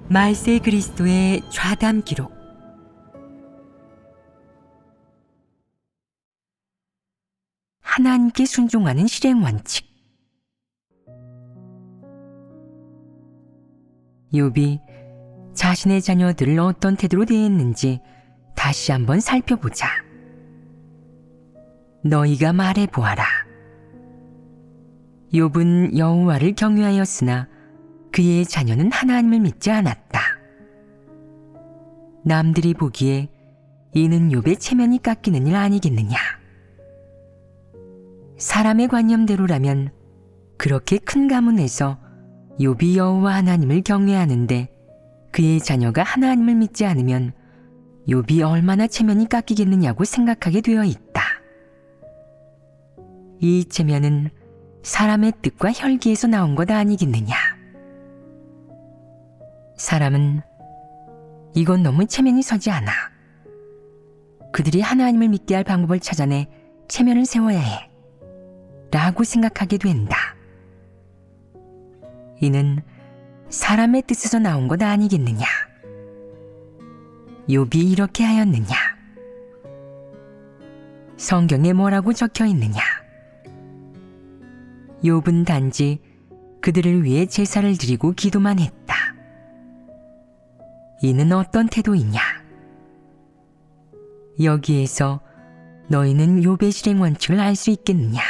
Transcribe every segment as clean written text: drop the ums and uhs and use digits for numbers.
말세 그리스도의 좌담 기록. 하나님께 순종하는 실행 원칙. 욥이 자신의 자녀들을 어떤 태도로 대했는지 다시 한번 살펴보자. 너희가 말해 보아라. 욥은 여호와를 경외하였으나 그의 자녀는 하나님을 믿지 않았다. 남들이 보기에 이는 욥의 체면이 깎이는 일 아니겠느냐. 사람의 관념대로라면 그렇게 큰 가문에서 욥이 여호와 하나님을 경외하는데 그의 자녀가 하나님을 믿지 않으면 욥이 얼마나 체면이 깎이겠느냐고 생각하게 되어 있다. 이 체면은 사람의 뜻과 혈기에서 나온 것 아니겠느냐. 사람은 이건 너무 체면이 서지 않아. 그들이 하나님을 믿게 할 방법을 찾아내 체면을 세워야 해. 라고 생각하게 된다. 이는 사람의 뜻에서 나온 것 아니겠느냐. 욥이 이렇게 하였느냐. 성경에 뭐라고 적혀 있느냐. 욥은 단지 그들을 위해 제사를 드리고 기도만 했다. 이는 어떤 태도이냐. 여기에서 너희는 욥의 실행 원칙을 알 수 있겠느냐.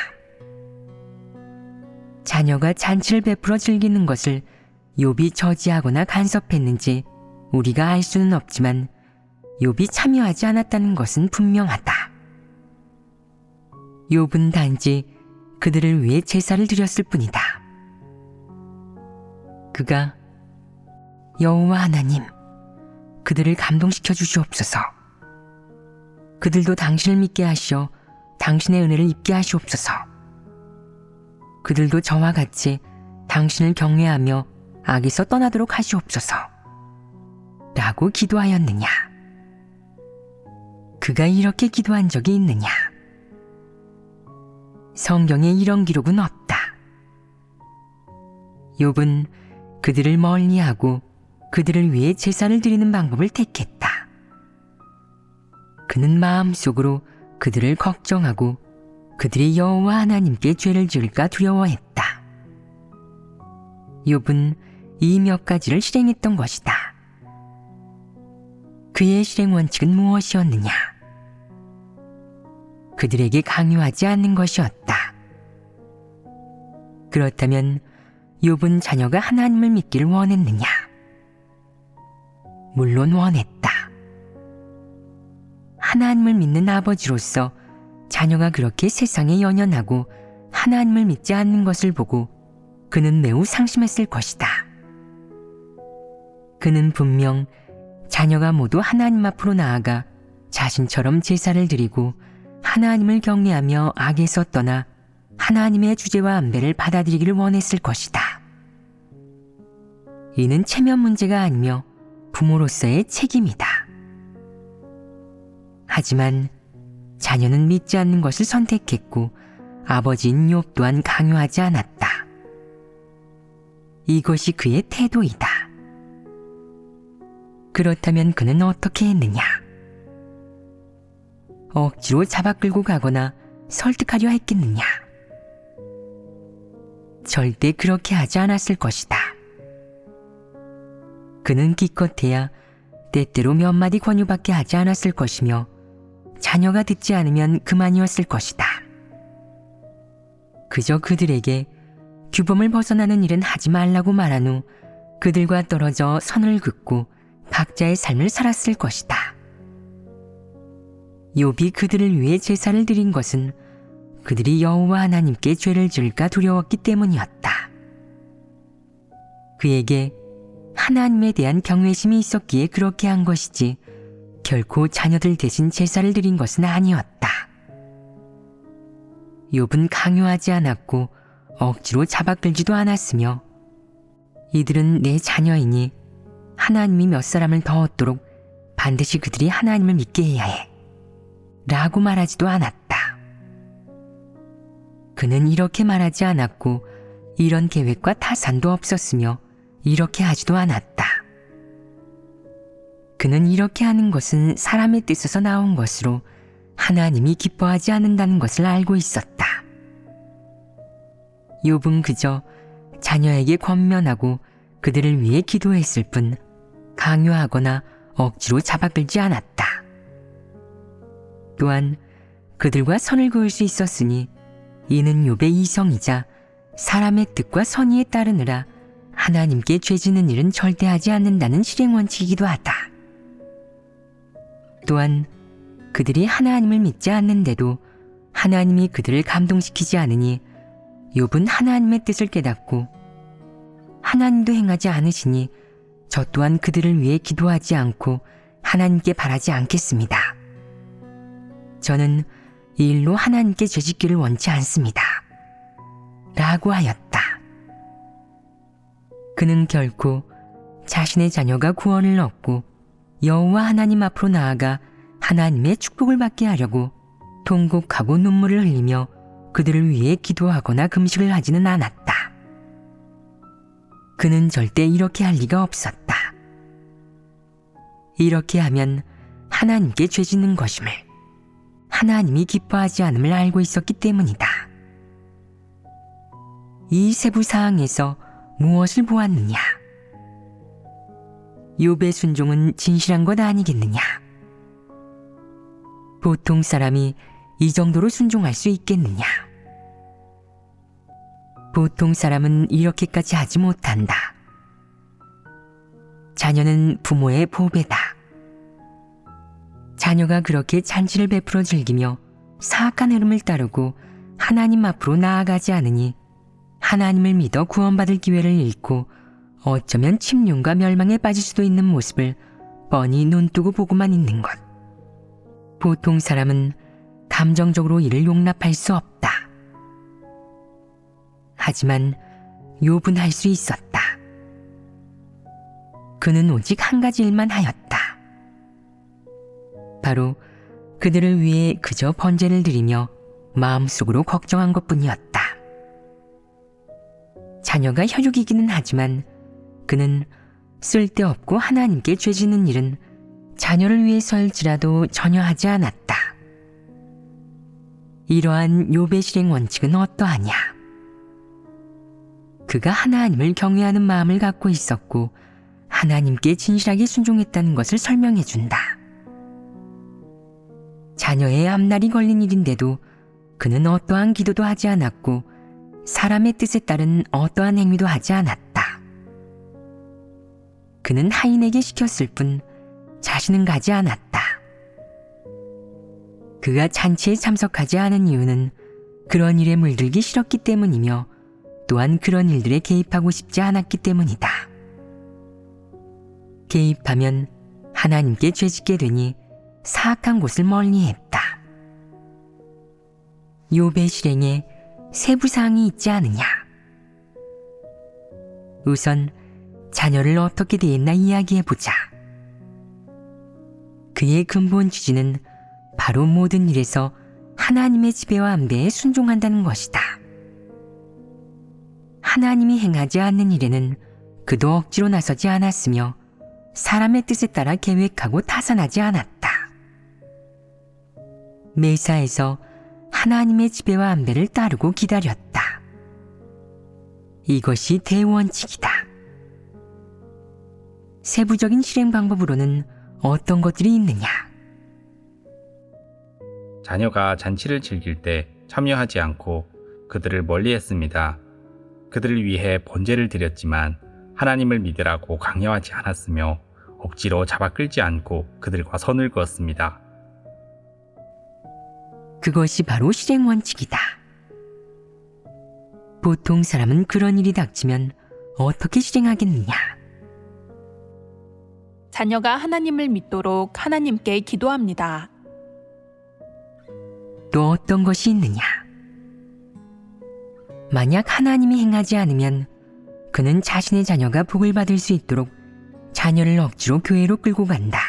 자녀가 잔치를 베풀어 즐기는 것을 욥이 저지하거나 간섭했는지 우리가 알 수는 없지만 욥이 참여하지 않았다는 것은 분명하다. 욥은 단지 그들을 위해 제사를 드렸을 뿐이다. 그가 여호와 하나님, 그들을 감동시켜 주시옵소서. 그들도 당신을 믿게 하시어 당신의 은혜를 입게 하시옵소서. 그들도 저와 같이 당신을 경외하며 악에서 떠나도록 하시옵소서. 라고 기도하였느냐. 그가 이렇게 기도한 적이 있느냐. 성경에 이런 기록은 없다. 욥은 그들을 멀리하고 그들을 위해 제사를 드리는 방법을 택했다. 그는 마음속으로 그들을 걱정하고 그들이 여호와 하나님께 죄를 지을까 두려워했다. 욥은 이 몇 가지를 실행했던 것이다. 그의 실행 원칙은 무엇이었느냐? 그들에게 강요하지 않는 것이었다. 그렇다면 욥은 자녀가 하나님을 믿기를 원했느냐? 물론 원했다. 하나님을 믿는 아버지로서 자녀가 그렇게 세상에 연연하고 하나님을 믿지 않는 것을 보고 그는 매우 상심했을 것이다. 그는 분명 자녀가 모두 하나님 앞으로 나아가 자신처럼 제사를 드리고 하나님을 경외하며 악에서 떠나 하나님의 주제와 안배를 받아들이기를 원했을 것이다. 이는 체면 문제가 아니며 부모로서의 책임이다. 하지만 자녀는 믿지 않는 것을 선택했고 아버지인 욥 또한 강요하지 않았다. 이것이 그의 태도이다. 그렇다면 그는 어떻게 했느냐? 억지로 잡아 끌고 가거나 설득하려 했겠느냐? 절대 그렇게 하지 않았을 것이다. 그는 기껏해야 때때로 몇 마디 권유밖에 하지 않았을 것이며 자녀가 듣지 않으면 그만이었을 것이다. 그저 그들에게 규범을 벗어나는 일은 하지 말라고 말한 후 그들과 떨어져 선을 긋고 각자의 삶을 살았을 것이다. 욥이 그들을 위해 제사를 드린 것은 그들이 여호와 하나님께 죄를 지을까 두려웠기 때문이었다. 그에게 하나님에 대한 경외심이 있었기에 그렇게 한 것이지 결코 자녀들 대신 제사를 드린 것은 아니었다. 욥은 강요하지 않았고 억지로 잡아 끌지도 않았으며 이들은 내 자녀이니 하나님이 몇 사람을 더 얻도록 반드시 그들이 하나님을 믿게 해야 해. 라고 말하지도 않았다. 그는 이렇게 말하지 않았고 이런 계획과 타산도 없었으며 이렇게 하지도 않았다. 그는 이렇게 하는 것은 사람의 뜻에서 나온 것으로 하나님이 기뻐하지 않는다는 것을 알고 있었다. 욥은 그저 자녀에게 권면하고 그들을 위해 기도했을 뿐 강요하거나 억지로 잡아끌지 않았다. 또한 그들과 선을 그을 수 있었으니 이는 욥의 이성이자 사람의 뜻과 선의에 따르느라 하나님께 죄지는 일은 절대 하지 않는다는 실행원칙이기도 하다. 또한 그들이 하나님을 믿지 않는데도 하나님이 그들을 감동시키지 않으니 욥은 하나님의 뜻을 깨닫고 하나님도 행하지 않으시니 저 또한 그들을 위해 기도하지 않고 하나님께 바라지 않겠습니다. 저는 이 일로 하나님께 죄짓기를 원치 않습니다. 라고 하였다. 그는 결코 자신의 자녀가 구원을 얻고 여호와 하나님 앞으로 나아가 하나님의 축복을 받게 하려고 통곡하고 눈물을 흘리며 그들을 위해 기도하거나 금식을 하지는 않았다. 그는 절대 이렇게 할 리가 없었다. 이렇게 하면 하나님께 죄짓는 것임을, 하나님이 기뻐하지 않음을 알고 있었기 때문이다. 이 세부 사항에서 무엇을 보았느냐? 욥의 순종은 진실한 것 아니겠느냐? 보통 사람이 이 정도로 순종할 수 있겠느냐? 보통 사람은 이렇게까지 하지 못한다. 자녀는 부모의 보배다. 자녀가 그렇게 잔치를 베풀어 즐기며 사악한 흐름을 따르고 하나님 앞으로 나아가지 않으니 하나님을 믿어 구원받을 기회를 잃고 어쩌면 침륜과 멸망에 빠질 수도 있는 모습을 뻔히 눈뜨고 보고만 있는 것. 보통 사람은 감정적으로 이를 용납할 수 없다. 하지만 욥은 할 수 있었다. 그는 오직 한 가지 일만 하였다. 바로 그들을 위해 그저 번제를 드리며 마음속으로 걱정한 것뿐이었다. 자녀가 혈육이기는 하지만 그는 쓸데없고 하나님께 죄지는 일은 자녀를 위해서일지라도 전혀 하지 않았다. 이러한 욥의 실행 원칙은 어떠하냐? 그가 하나님을 경외하는 마음을 갖고 있었고 하나님께 진실하게 순종했다는 것을 설명해 준다. 자녀의 앞날이 걸린 일인데도 그는 어떠한 기도도 하지 않았고 사람의 뜻에 따른 어떠한 행위도 하지 않았다. 그는 하인에게 시켰을 뿐 자신은 가지 않았다. 그가 잔치에 참석하지 않은 이유는 그런 일에 물들기 싫었기 때문이며 또한 그런 일들에 개입하고 싶지 않았기 때문이다. 개입하면 하나님께 죄짓게 되니 사악한 곳을 멀리했다. 욥의 실행에 세부사항이 있지 않느냐? 우선 자녀를 어떻게 대했나 이야기해보자. 그의 근본 취지는 바로 모든 일에서 하나님의 지배와 안배에 순종한다는 것이다. 하나님이 행하지 않는 일에는 그도 억지로 나서지 않았으며 사람의 뜻에 따라 계획하고 타산하지 않았다. 매사에서 하나님의 지배와 안배를 따르고 기다렸다. 이것이 대원칙이다. 세부적인 실행 방법으로는 어떤 것들이 있느냐? 자녀가 잔치를 즐길 때 참여하지 않고 그들을 멀리했습니다. 그들을 위해 번제를 드렸지만 하나님을 믿으라고 강요하지 않았으며 억지로 잡아 끌지 않고 그들과 선을 그었습니다. 그것이 바로 실행 원칙이다. 보통 사람은 그런 일이 닥치면 어떻게 실행하겠느냐? 자녀가 하나님을 믿도록 하나님께 기도합니다. 또 어떤 것이 있느냐? 만약 하나님이 행하지 않으면 그는 자신의 자녀가 복을 받을 수 있도록 자녀를 억지로 교회로 끌고 간다.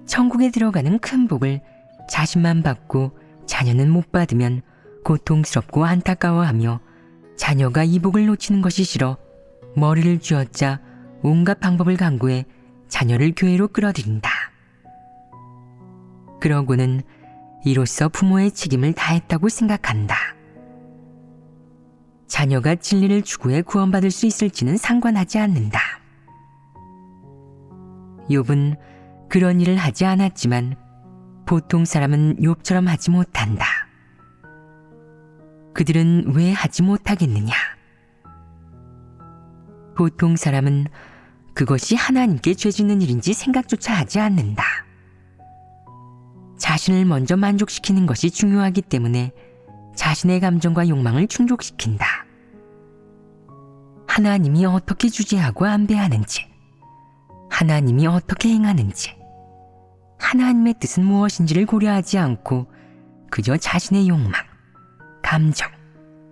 천국에 들어가는 큰 복을 자신만 받고 자녀는 못 받으면 고통스럽고 안타까워하며 자녀가 이 복을 놓치는 것이 싫어 머리를 쥐어짜 온갖 방법을 강구해 자녀를 교회로 끌어들인다. 그러고는 이로써 부모의 책임을 다했다고 생각한다. 자녀가 진리를 추구해 구원받을 수 있을지는 상관하지 않는다. 욥은 그런 일을 하지 않았지만 보통 사람은 욥처럼 하지 못한다. 그들은 왜 하지 못하겠느냐? 보통 사람은 그것이 하나님께 죄짓는 일인지 생각조차 하지 않는다. 자신을 먼저 만족시키는 것이 중요하기 때문에 자신의 감정과 욕망을 충족시킨다. 하나님이 어떻게 주재하고 안배하는지, 하나님이 어떻게 행하는지, 하나님의 뜻은 무엇인지를 고려하지 않고 그저 자신의 욕망, 감정,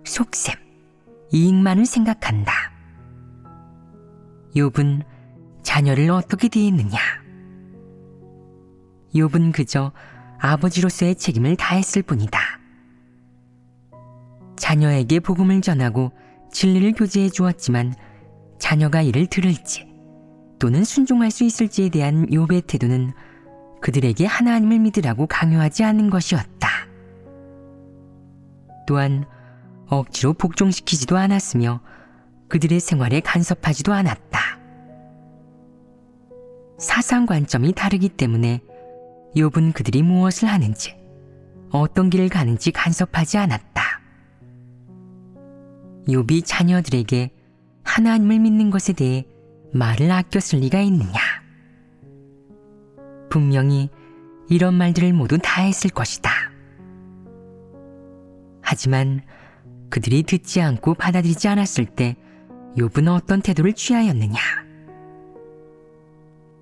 속셈, 이익만을 생각한다. 욥은 자녀를 어떻게 대했느냐? 욥은 그저 아버지로서의 책임을 다했을 뿐이다. 자녀에게 복음을 전하고 진리를 교제해 주었지만 자녀가 이를 들을지 또는 순종할 수 있을지에 대한 욥의 태도는 그들에게 하나님을 믿으라고 강요하지 않는 것이었다. 또한 억지로 복종시키지도 않았으며 그들의 생활에 간섭하지도 않았다. 사상 관점이 다르기 때문에 욥은 그들이 무엇을 하는지, 어떤 길을 가는지 간섭하지 않았다. 욥이 자녀들에게 하나님을 믿는 것에 대해 말을 아껴 쓸 리가 있느냐? 분명히 이런 말들을 모두 다 했을 것이다. 하지만 그들이 듣지 않고 받아들이지 않았을 때 욥은 어떤 태도를 취하였느냐?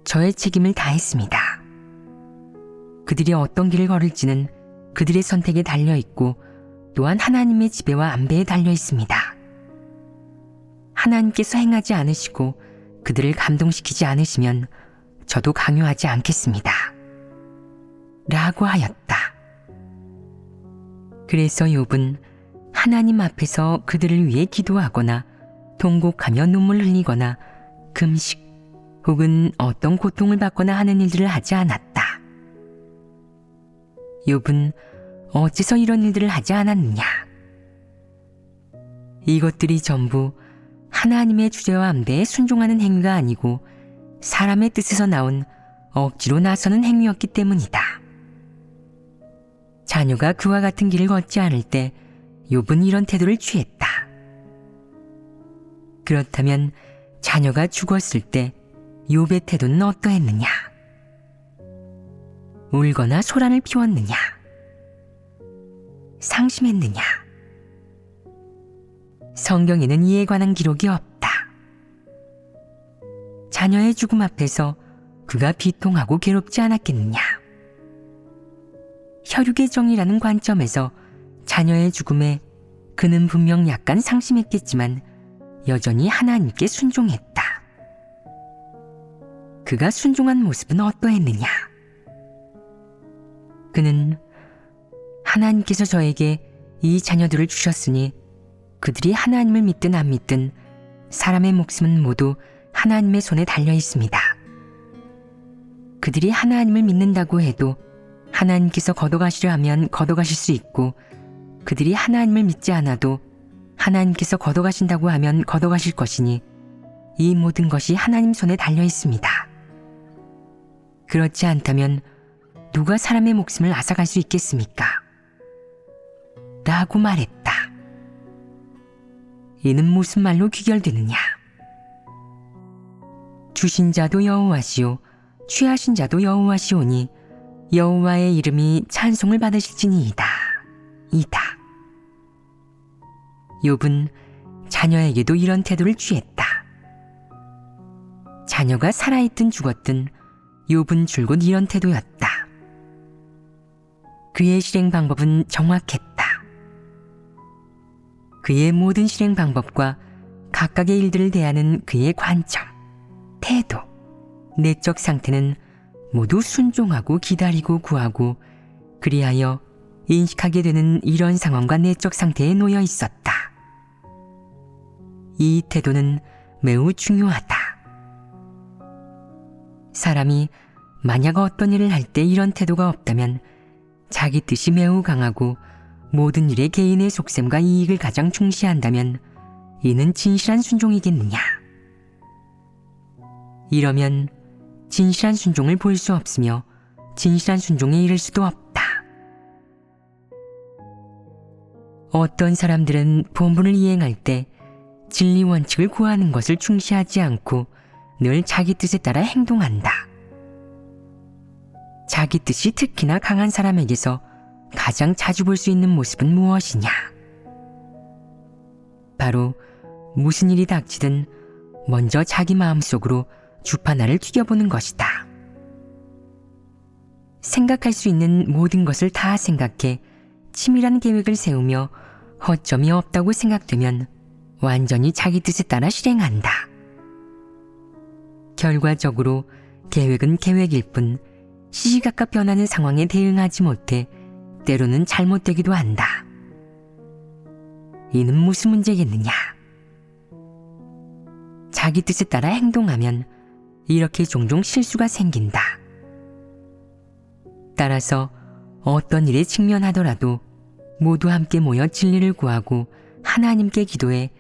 저의 책임을 다했습니다. 그들이 어떤 길을 걸을지는 그들의 선택에 달려 있고 또한 하나님의 지배와 안배에 달려 있습니다. 하나님께서 행하지 않으시고 그들을 감동시키지 않으시면 저도 강요하지 않겠습니다. 라고 하였다. 그래서 욥은 하나님 앞에서 그들을 위해 기도하거나 통곡하며 눈물 흘리거나 금식 혹은 어떤 고통을 받거나 하는 일들을 하지 않았다. 욥은 어째서 이런 일들을 하지 않았느냐? 이것들이 전부 하나님의 주제와 안배에 순종하는 행위가 아니고 사람의 뜻에서 나온 억지로 나서는 행위였기 때문이다. 자녀가 그와 같은 길을 걷지 않을 때 욥은 이런 태도를 취했다. 그렇다면 자녀가 죽었을 때 욥의 태도는 어떠했느냐? 울거나 소란을 피웠느냐? 상심했느냐? 성경에는 이에 관한 기록이 없다. 자녀의 죽음 앞에서 그가 비통하고 괴롭지 않았겠느냐? 혈육의 정이라는 관점에서 자녀의 죽음에 그는 분명 약간 상심했겠지만 여전히 하나님께 순종했다. 그가 순종한 모습은 어떠했느냐? 그는 하나님께서 저에게 이 자녀들을 주셨으니 그들이 하나님을 믿든 안 믿든 사람의 목숨은 모두 하나님의 손에 달려 있습니다. 그들이 하나님을 믿는다고 해도 하나님께서 걷어가시려 하면 걷어가실 수 있고 그들이 하나님을 믿지 않아도 하나님께서 걷어가신다고 하면 걷어가실 것이니 이 모든 것이 하나님 손에 달려 있습니다. 그렇지 않다면 누가 사람의 목숨을 앗아갈 수 있겠습니까? 라고 말했다. 이는 무슨 말로 귀결되느냐? 주신 자도 여호와시오 취하신 자도 여호와시오니 여호와의 이름이 찬송을 받으실지니이다. 이다. 욥은 자녀에게도 이런 태도를 취했다. 자녀가 살아있든 죽었든 욥은 줄곧 이런 태도였다. 그의 실행 방법은 정확했다. 그의 모든 실행 방법과 각각의 일들을 대하는 그의 관점, 태도, 내적 상태는 모두 순종하고 기다리고 구하고 그리하여 인식하게 되는 이런 상황과 내적 상태에 놓여 있었다. 이 태도는 매우 중요하다. 사람이 만약 어떤 일을 할 때 이런 태도가 없다면 자기 뜻이 매우 강하고 모든 일에 개인의 속셈과 이익을 가장 중시한다면 이는 진실한 순종이겠느냐? 이러면 진실한 순종을 볼 수 없으며 진실한 순종에 이를 수도 없다. 어떤 사람들은 본분을 이행할 때 진리 원칙을 구하는 것을 중시하지 않고 늘 자기 뜻에 따라 행동한다. 자기 뜻이 특히나 강한 사람에게서 가장 자주 볼 수 있는 모습은 무엇이냐? 바로 무슨 일이 닥치든 먼저 자기 마음속으로 주판알을 튀겨보는 것이다. 생각할 수 있는 모든 것을 다 생각해 치밀한 계획을 세우며 허점이 없다고 생각되면 완전히 자기 뜻에 따라 실행한다. 결과적으로 계획은 계획일 뿐 시시각각 변하는 상황에 대응하지 못해 때로는 잘못되기도 한다. 이는 무슨 문제겠느냐? 자기 뜻에 따라 행동하면 이렇게 종종 실수가 생긴다. 따라서 어떤 일에 직면하더라도 모두 함께 모여 진리를 구하고 하나님께 기도해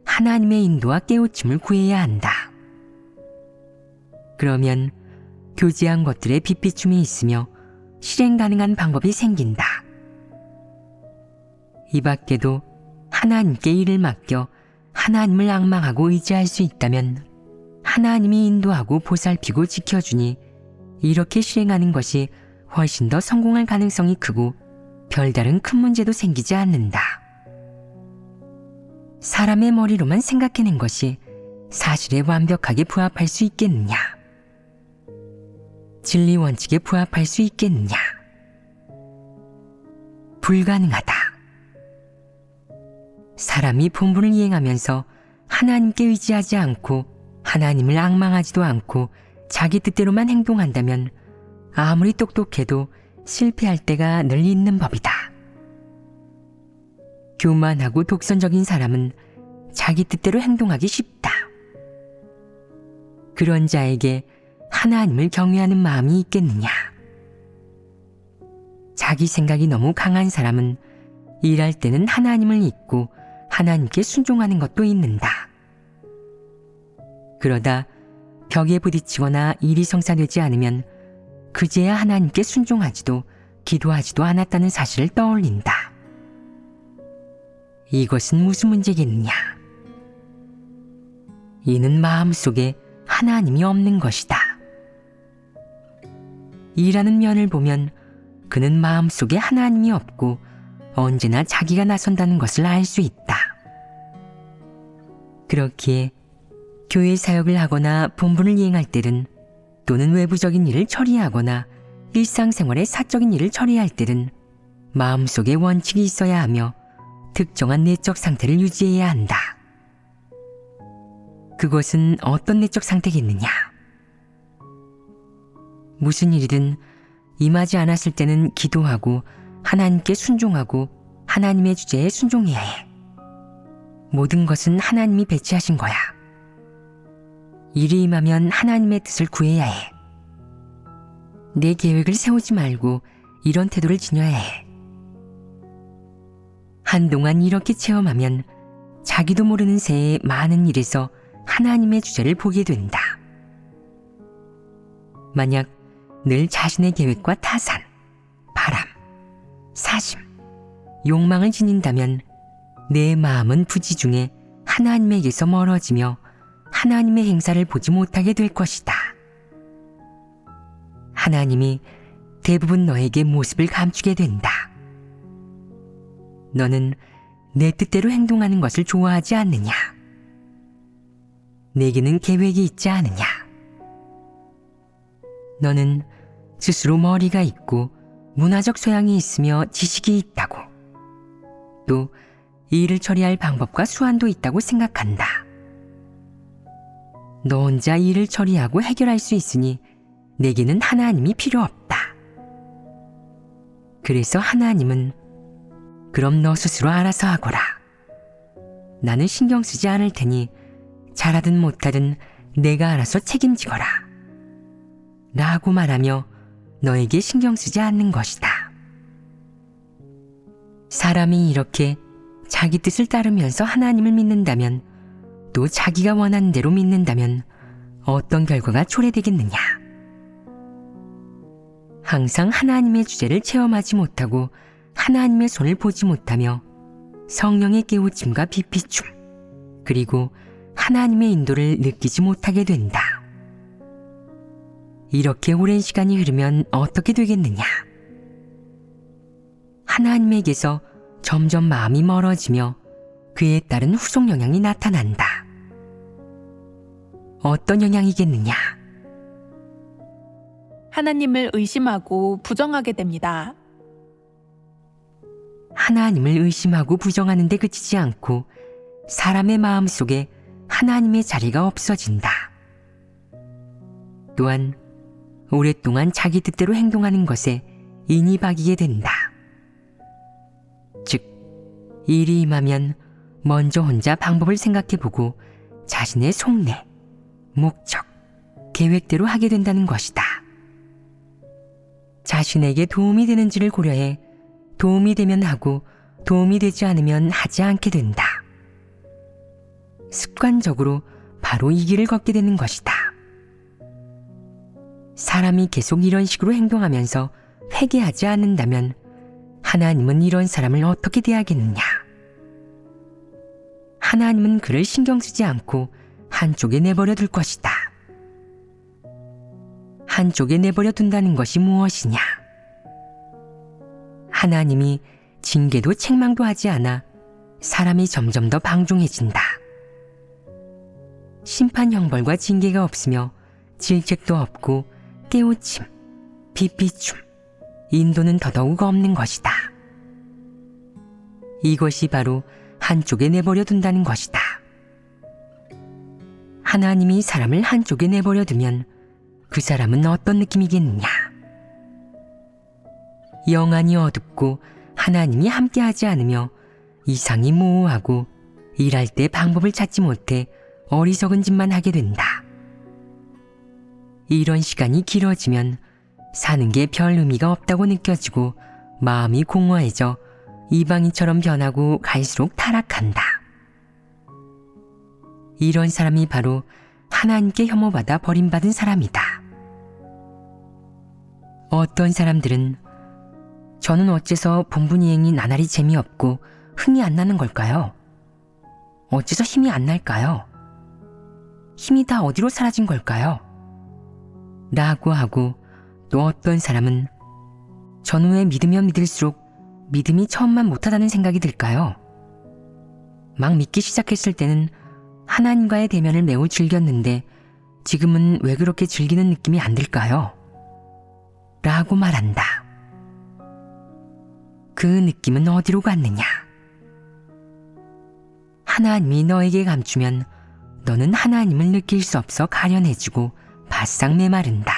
하나님의 인도와 깨우침을 구해야 한다. 그러면 교제한 것들의 빛비춤이 있으며 실행 가능한 방법이 생긴다. 이 밖에도 하나님께 일을 맡겨 하나님을 앙망하고 의지할 수 있다면 하나님이 인도하고 보살피고 지켜주니 이렇게 실행하는 것이 훨씬 더 성공할 가능성이 크고 별다른 큰 문제도 생기지 않는다. 사람의 머리로만 생각해낸 것이 사실에 완벽하게 부합할 수 있겠느냐? 진리 원칙에 부합할 수 있겠느냐? 불가능하다. 사람이 본분을 이행하면서 하나님께 의지하지 않고 하나님을 앙망하지도 않고 자기 뜻대로만 행동한다면 아무리 똑똑해도 실패할 때가 늘 있는 법이다. 교만하고 독선적인 사람은 자기 뜻대로 행동하기 쉽다. 그런 자에게 하나님을 경외하는 마음이 있겠느냐? 자기 생각이 너무 강한 사람은 일할 때는 하나님을 잊고 하나님께 순종하는 것도 있는다. 그러다 벽에 부딪히거나 일이 성사되지 않으면 그제야 하나님께 순종하지도 기도하지도 않았다는 사실을 떠올린다. 이것은 무슨 문제겠느냐? 이는 마음속에 하나님이 없는 것이다. 일하는 면을 보면 그는 마음속에 하나님이 없고 언제나 자기가 나선다는 것을 알 수 있다. 그렇기에 교회 사역을 하거나 본분을 이행할 때든 또는 외부적인 일을 처리하거나 일상생활의 사적인 일을 처리할 때든 마음속에 원칙이 있어야 하며 특정한 내적 상태를 유지해야 한다. 그것은 어떤 내적 상태겠느냐? 무슨 일이든 임하지 않았을 때는 기도하고 하나님께 순종하고 하나님의 주제에 순종해야 해. 모든 것은 하나님이 배치하신 거야. 일이 임하면 하나님의 뜻을 구해야 해. 내 계획을 세우지 말고 이런 태도를 지녀야 해. 한동안 이렇게 체험하면 자기도 모르는 새에 많은 일에서 하나님의 주제를 보게 된다. 만약 늘 자신의 계획과 타산, 바람, 사심, 욕망을 지닌다면 내 마음은 부지 중에 하나님에게서 멀어지며 하나님의 행사를 보지 못하게 될 것이다. 하나님이 대부분 너에게 모습을 감추게 된다. 너는 내 뜻대로 행동하는 것을 좋아하지 않느냐? 내게는 계획이 있지 않느냐? 너는 스스로 머리가 있고 문화적 소양이 있으며 지식이 있다고, 또 일을 처리할 방법과 수완도 있다고 생각한다. 너 혼자 일을 처리하고 해결할 수 있으니 내게는 하나님이 필요 없다. 그래서 하나님은 그럼 너 스스로 알아서 하거라. 나는 신경 쓰지 않을 테니 잘하든 못하든 내가 알아서 책임지거라. 라고 말하며 너에게 신경 쓰지 않는 것이다. 사람이 이렇게 자기 뜻을 따르면서 하나님을 믿는다면, 또 자기가 원하는 대로 믿는다면 어떤 결과가 초래되겠느냐? 항상 하나님의 주제를 체험하지 못하고 하나님의 손을 보지 못하며 성령의 깨우침과 비피춤, 그리고 하나님의 인도를 느끼지 못하게 된다. 이렇게 오랜 시간이 흐르면 어떻게 되겠느냐? 하나님에게서 점점 마음이 멀어지며 그에 따른 후속 영향이 나타난다. 어떤 영향이겠느냐? 하나님을 의심하고 부정하게 됩니다. 하나님을 의심하고 부정하는 데 그치지 않고 사람의 마음 속에 하나님의 자리가 없어진다. 또한 오랫동안 자기 뜻대로 행동하는 것에 인이 박이게 된다. 즉, 일이 임하면 먼저 혼자 방법을 생각해보고 자신의 속내, 목적, 계획대로 하게 된다는 것이다. 자신에게 도움이 되는지를 고려해 도움이 되면 하고 도움이 되지 않으면 하지 않게 된다. 습관적으로 바로 이 길을 걷게 되는 것이다. 사람이 계속 이런 식으로 행동하면서 회개하지 않는다면 하나님은 이런 사람을 어떻게 대하겠느냐? 하나님은 그를 신경 쓰지 않고 한쪽에 내버려 둘 것이다. 한쪽에 내버려 둔다는 것이 무엇이냐? 하나님이 징계도 책망도 하지 않아 사람이 점점 더 방종해진다. 심판 형벌과 징계가 없으며 질책도 없고 깨우침, 비피춤, 인도는 더더욱 없는 것이다. 이것이 바로 한쪽에 내버려 둔다는 것이다. 하나님이 사람을 한쪽에 내버려 두면 그 사람은 어떤 느낌이겠느냐? 영안이 어둡고 하나님이 함께하지 않으며 이상이 모호하고 일할 때 방법을 찾지 못해 어리석은 짓만 하게 된다. 이런 시간이 길어지면 사는 게 별 의미가 없다고 느껴지고 마음이 공허해져 이방인처럼 변하고 갈수록 타락한다. 이런 사람이 바로 하나님께 혐오받아 버림받은 사람이다. 어떤 사람들은 저는 어째서 본분이행이 나날이 재미없고 흥이 안 나는 걸까요? 어째서 힘이 안 날까요? 힘이 다 어디로 사라진 걸까요? 라고 하고, 또 어떤 사람은 전후에 믿으면 믿을수록 믿음이 처음만 못하다는 생각이 들까요? 막 믿기 시작했을 때는 하나님과의 대면을 매우 즐겼는데 지금은 왜 그렇게 즐기는 느낌이 안 들까요? 라고 말한다. 그 느낌은 어디로 갔느냐? 하나님이 너에게 감추면 너는 하나님을 느낄 수 없어 가련해지고 바싹 메마른다.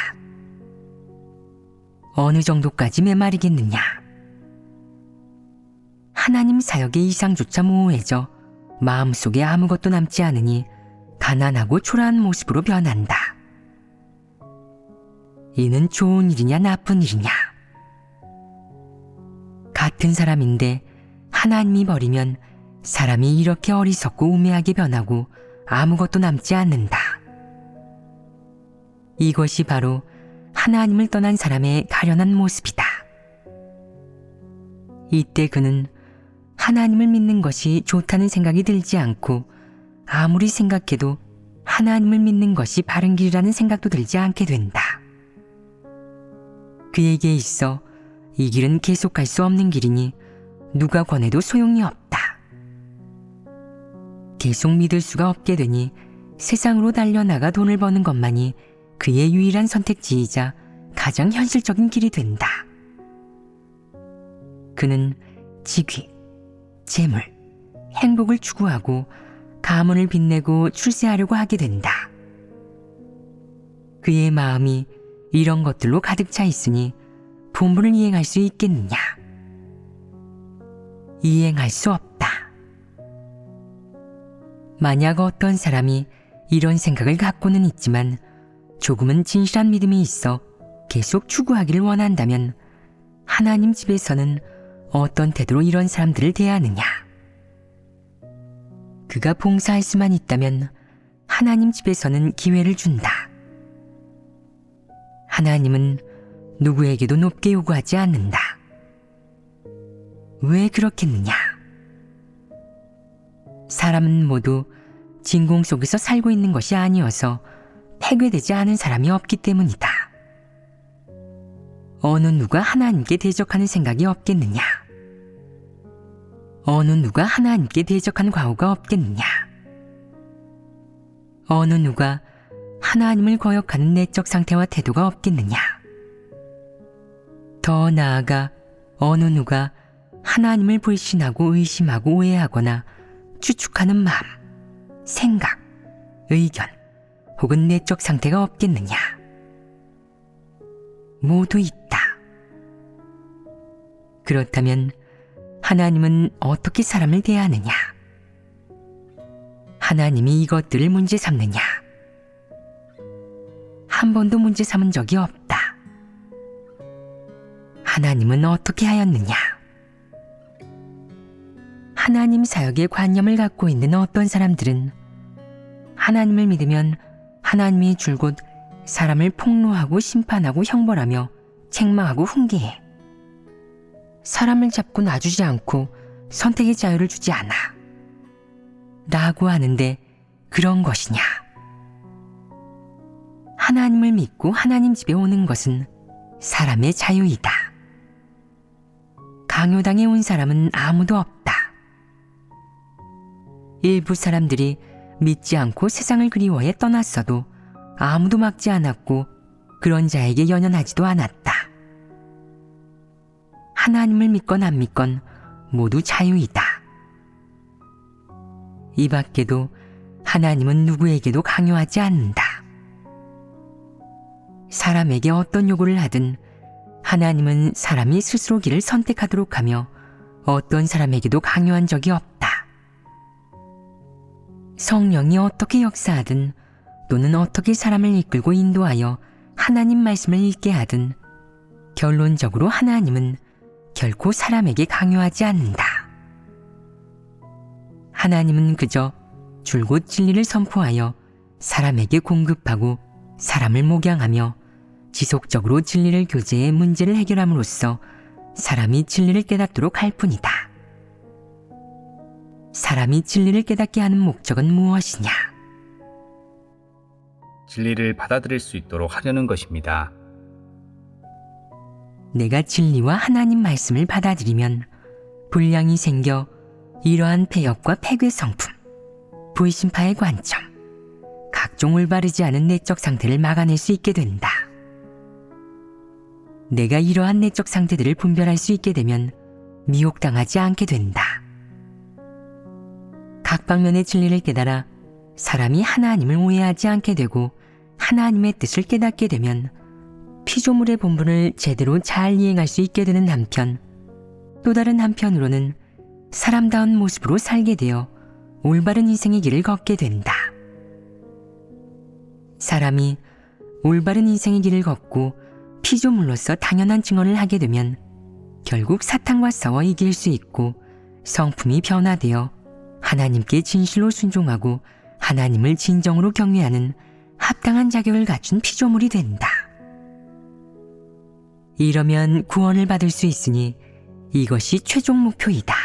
어느 정도까지 메마르겠느냐? 하나님 사역의 이상조차 모호해져 마음속에 아무것도 남지 않으니 가난하고 초라한 모습으로 변한다. 이는 좋은 일이냐 나쁜 일이냐? 같은 사람인데 하나님이 버리면 사람이 이렇게 어리석고 우매하게 변하고 아무것도 남지 않는다. 이것이 바로 하나님을 떠난 사람의 가련한 모습이다. 이때 그는 하나님을 믿는 것이 좋다는 생각이 들지 않고 아무리 생각해도 하나님을 믿는 것이 바른 길이라는 생각도 들지 않게 된다. 그에게 있어 이 길은 계속 갈 수 없는 길이니 누가 권해도 소용이 없다. 계속 믿을 수가 없게 되니 세상으로 달려나가 돈을 버는 것만이 그의 유일한 선택지이자 가장 현실적인 길이 된다. 그는 직위, 재물, 행복을 추구하고 가문을 빛내고 출세하려고 하게 된다. 그의 마음이 이런 것들로 가득 차 있으니 본분을 이행할 수 있겠느냐? 이행할 수 없다. 만약 어떤 사람이 이런 생각을 갖고는 있지만 조금은 진실한 믿음이 있어 계속 추구하기를 원한다면 하나님 집에서는 어떤 태도로 이런 사람들을 대하느냐? 그가 봉사할 수만 있다면 하나님 집에서는 기회를 준다. 하나님은 누구에게도 높게 요구하지 않는다. 왜 그렇겠느냐? 사람은 모두 진공 속에서 살고 있는 것이 아니어서 폐괴되지 않은 사람이 없기 때문이다. 어느 누가 하나님께 대적하는 생각이 없겠느냐? 어느 누가 하나님께 대적한 과오가 없겠느냐? 어느 누가 하나님을 거역하는 내적 상태와 태도가 없겠느냐? 더 나아가 어느 누가 하나님을 불신하고 의심하고 오해하거나 추측하는 마음, 생각, 의견 혹은 내적 상태가 없겠느냐? 모두 있다. 그렇다면 하나님은 어떻게 사람을 대하느냐? 하나님이 이것들을 문제 삼느냐? 한 번도 문제 삼은 적이 없다. 하나님은 어떻게 하였느냐? 하나님 사역에 관념을 갖고 있는 어떤 사람들은 하나님을 믿으면 하나님이 줄곧 사람을 폭로하고 심판하고 형벌하며 책망하고 훈계해. 사람을 잡고 놔주지 않고 선택의 자유를 주지 않아. 라고 하는데 그런 것이냐? 하나님을 믿고 하나님 집에 오는 것은 사람의 자유이다. 강요당해 온 사람은 아무도 없다. 일부 사람들이 믿지 않고 세상을 그리워해 떠났어도 아무도 막지 않았고 그런 자에게 연연하지도 않았다. 하나님을 믿건 안 믿건 모두 자유이다. 이 밖에도 하나님은 누구에게도 강요하지 않는다. 사람에게 어떤 요구를 하든 하나님은 사람이 스스로 길을 선택하도록 하며 어떤 사람에게도 강요한 적이 없다. 성령이 어떻게 역사하든 또는 어떻게 사람을 이끌고 인도하여 하나님 말씀을 읽게 하든 결론적으로 하나님은 결코 사람에게 강요하지 않는다. 하나님은 그저 줄곧 진리를 선포하여 사람에게 공급하고 사람을 목양하며 지속적으로 진리를 교제해 문제를 해결함으로써 사람이 진리를 깨닫도록 할 뿐이다. 사람이 진리를 깨닫게 하는 목적은 무엇이냐? 진리를 받아들일 수 있도록 하려는 것입니다. 내가 진리와 하나님 말씀을 받아들이면 분량이 생겨 이러한 폐역과 폐괴 성품, 불신파의 관점, 각종 올바르지 않은 내적 상태를 막아낼 수 있게 된다. 내가 이러한 내적 상태들을 분별할 수 있게 되면 미혹당하지 않게 된다. 각 방면의 진리를 깨달아 사람이 하나님을 오해하지 않게 되고 하나님의 뜻을 깨닫게 되면 피조물의 본분을 제대로 잘 이행할 수 있게 되는 한편, 또 다른 한편으로는 사람다운 모습으로 살게 되어 올바른 인생의 길을 걷게 된다. 사람이 올바른 인생의 길을 걷고 피조물로서 당연한 증언을 하게 되면 결국 사탄과 싸워 이길 수 있고 성품이 변화되어 하나님께 진실로 순종하고 하나님을 진정으로 경외하는 합당한 자격을 갖춘 피조물이 된다. 이러면 구원을 받을 수 있으니 이것이 최종 목표이다.